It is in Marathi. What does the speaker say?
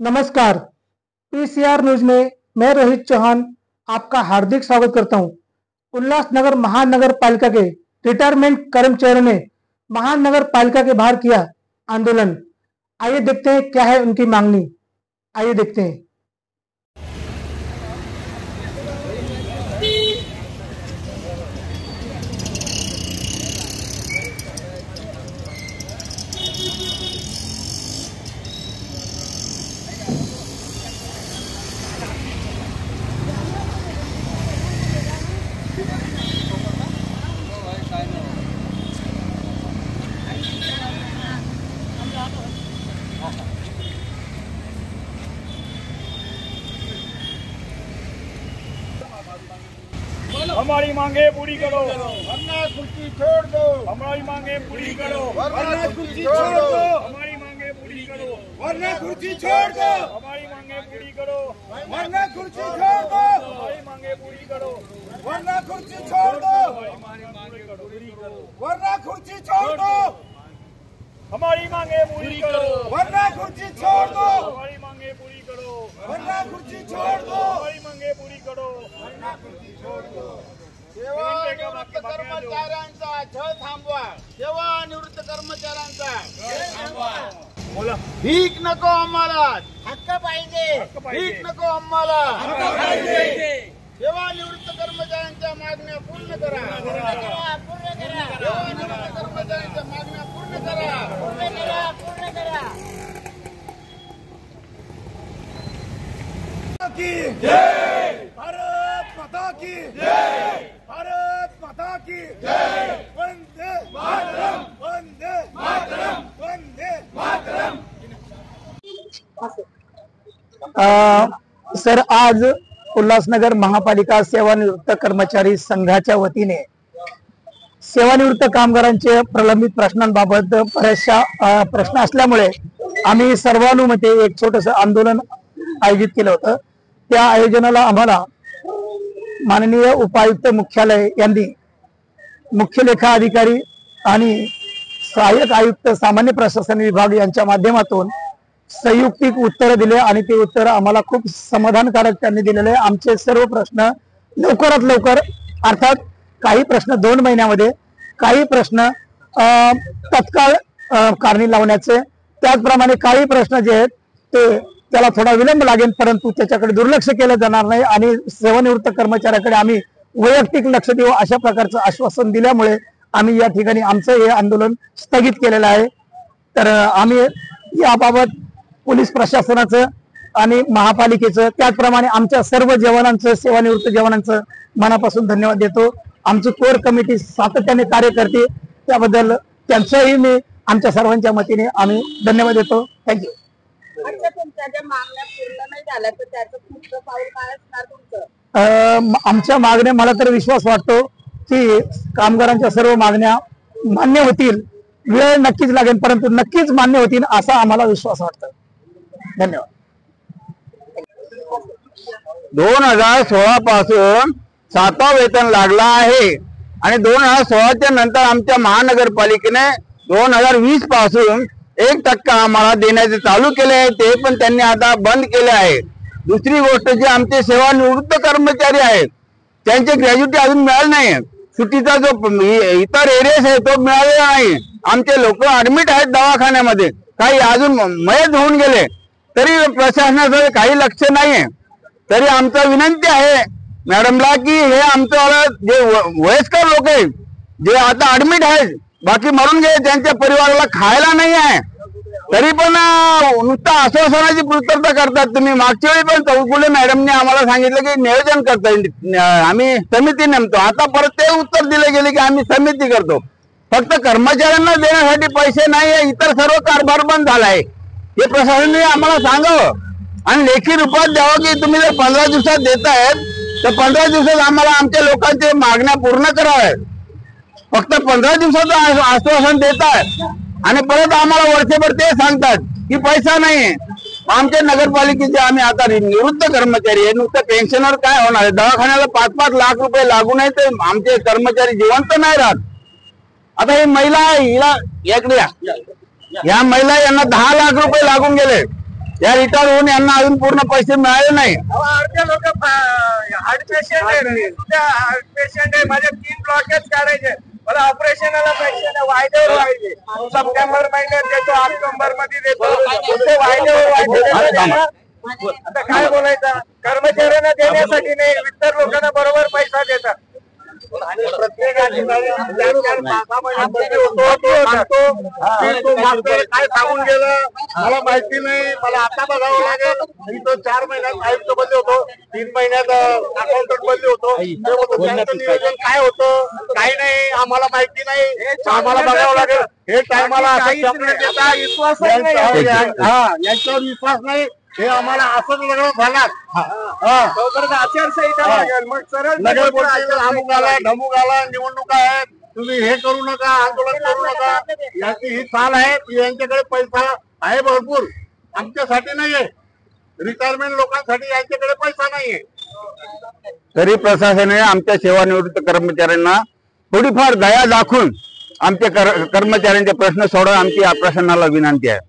नमस्कार। पीसीआर न्यूज में मैं रोहित चौहान आपका हार्दिक स्वागत करता हूं। उल्लासनगर महानगर पालिका के रिटायरमेंट कर्मचारियों ने महानगर पालिका के बाहर किया आंदोलन। आइए देखते हैं क्या है उनकी मांगनी। आइए देखते हैं। हमारी मांगे पूरी करो, वरना कुर्सी छोड़ दो। हमारी मांगे पूरी करो, वरना कुर्सी छोड़ दो। हमारी मांगे पूरी करो, वरना कुर्सी छोड़ दो। हमारी मांगे पूरी करो, वरना कुर्सी छोड़ दो। हमारी मांगे पूरी करो, वरना कुर्सी छोड़ दो। वरना कुर्सी छोड़ दो। हमारी मांगे पूरी करो, वरना कुर्सी छोड़ दो। हमारी मांगे पूरी करो, वरना कुर्सी छोड़ दो। हमारी मांगे पूरी करो। सेवानिवृत्त कर्मचाऱ्यांचा छळ थांबवा। सेवानिवृत्त कर्मचाऱ्यांचा बोला, भीक नको आम्हाला, हक्क पाहिजे, भीक नको आम्हाला। सेवानिवृत्त कर्मचाऱ्यांच्या मागण्या पूर्ण करा। पूर्ण करा, सेवानिवृत्त कर्मचाऱ्यांच्या मागण्या पूर्ण करा। पूर्ण करा, पूर्ण करा। की जय, भारत माता की जय, भारत माता की जय। वंदे मातरम, वंदे मातरम, वंदे मातरम। सर, आज उल्हासनगर महापालिका सेवानिवृत्त कर्मचारी संघाच्या वतीने सेवानिवृत्त कामगारांचे प्रलंबित प्रश्नांबाबत बऱ्याचशा प्रश्न असल्यामुळे आम्ही सर्वानुमते एक छोटस आंदोलन आयोजित केलं होतं। त्या आयोजनाला आम्हाला माननीय उपायुक्त मुख्यालय यांनी मुख्य लेखा अधिकारी आणि सहाय्यक आयुक्त सामान्य प्रशासन विभाग यांच्या माध्यमातून संयुक्तिक उत्तर दिले आणि ते उत्तर आम्हाला खूप समाधानकारक त्यांनी दिलेले। आमचे सर्व प्रश्न लवकरात लवकर, अर्थात काही प्रश्न 2 महिन्यामध्ये, काही प्रश्न तत्काळ कारणी लावण्याचे, त्याचप्रमाणे काही प्रश्न जे आहेत ते त्याला थोडा विलंब लागेल, परंतु त्याच्याकडे दुर्लक्ष केलं जाणार नाही आणि सेवानिवृत्त कर्मचाऱ्याकडे आम्ही वैयक्तिक लक्ष देऊ अशा प्रकारचं आश्वासन दिल्यामुळे आम्ही या ठिकाणी आमचं हे आंदोलन स्थगित केलेलं आहे। तर आम्ही याबाबत पोलीस प्रशासनाचं आणि महापालिकेचं, त्याचप्रमाणे आमच्या सर्व जवानांचं, सेवानिवृत्त जवानांचं मनापासून धन्यवाद देतो। आमची कोर कमिटी सातत्याने कार्य करते, त्याबद्दल त्यांचंही मी आमच्या सर्वांच्या वतीने आम्ही धन्यवाद देतो। थँक्यू। तुमच्या ज्या मागण्या पूर्ण नाही झाल्या तर त्याचं पुढचं पाऊल काय असणार तुमचं? आमच्या मागण्या, मला तर विश्वास वाटतो की कामगारांच्या सर्व मागण्या मान्य होतील। वेळ नक्कीच लागेल, परंतु नक्कीच मान्य होतील असा आम्हाला विश्वास वाटतो। धन्यवाद। 2016 पासून 7वा वेतन लागला आहे आणि 2016च्या नंतर आमच्या महानगरपालिकेने 2020 पासून 1% आम्हाला देण्याचे चालू केले आहे, ते पण त्यांनी आता बंद केले आहे। दुसरी गोष्ट, जे आमचे सेवानिवृत्त कर्मचारी आहेत त्यांचे ग्रॅज्युटी अजून मिळाले नाही। सुट्टीचा जो इतर एरियास आहे तो मिळालेला नाही। आमचे लोक ऍडमिट आहेत दवाखान्यामध्ये, काही अजून मयत होऊन गेले, तरी प्रशासनाचं काही लक्ष नाहीये। तरी आमचं विनंती आहे मॅडमला की हे आमचं जे वयस्कर लोक आहेत जे आता ऍडमिट आहेत, बाकी मरून गेले, त्यांच्या परिवाराला खायला नाही आहे, तरी पण नुसतं आश्वासनाची पूर्तता करतात तुम्ही। मागच्या वेळी पण चौगुले मॅडमने आम्हाला सांगितलं की नियोजन करता, आम्ही समिती नेमतो। आता परत ते उत्तर दिले गेले की आम्ही समिती करतो। फक्त कर्मचाऱ्यांना देण्यासाठी पैसे नाही आहे, इतर सर्व कारभार बंद झाला आहे। हे प्रशासनाने आम्हाला सांगावं आणि लेखी रूपात द्यावं की तुम्ही जर 15 दिवसात देतायत तर 15 दिवसात आम्हाला आमच्या लोकांचे मागण्या पूर्ण कराव्यात। फक्त 15 दिवसाचं आश्वासन देतात आणि परत आम्हाला वर्षभर ते सांगतात की पैसा नाही। आमच्या नगरपालिकेचे आम्ही आता निवृत्त कर्मचारी आहे, नुसतं पेन्शनर काय होणार आहे? दवाखान्याला 5-5 लाख रुपये लागू नाही तर आमचे कर्मचारी जिवंत नाही राहत। आता ही महिला, हिला इकडे या महिला, यांना 10 लाख रुपये लागून गेले। या रिटायर होऊन यांना अजून पूर्ण पैसे मिळाले नाही. अर्धे लोक हार्ट पेशंट हार्ट पेशंट आहे. माझे 3 ब्लॉकेज काढायचे. मला ऑपरेशनला पैसे नाही, वायद्यावर व्हायचे. सप्टेंबर महिन्यात देतो, ऑक्टोबर मध्ये देतो, ते वायद्यावर. आता काय बोलायचं? कर्मचाऱ्यांना देण्यासाठी नाही, इतर लोकांना बरोबर पैसा देतात. प्रत्येकाची काय सांगून गेलं मला माहिती नाही. मला आता बघावं लागेल. मी तो 4 महिन्यात आयुक्त बदली होतो, 3 महिन्यात अकाउंटंट बदली होतो. त्यांचं नियोजन काय होतं काय नाही आम्हाला माहिती नाही. आम्हाला बघावं लागेल. हे टायमाला विश्वास यांच्यावर विश्वास नाही. हे आम्हाला असंच लग्न झालं. आचारसंहिता लागेल. मग सरळ अमुक आला ढमुक आला, निवडणुका आहेत, तुम्ही हे करू नका, आंदोलन करू नका. याची ही चाल आहे. यांच्याकडे पैसा आहे भरपूर, आमच्यासाठी नाहीये. रिटायरमेंट लोकांसाठी यांच्याकडे पैसा नाहीये. तरी प्रशासनाने आमच्या सेवानिवृत्त कर्मचाऱ्यांना थोडीफार दया दाखवून आमच्या कर्मचाऱ्यांचे प्रश्न सोडवा, आमची प्रशासनाला विनंती आहे.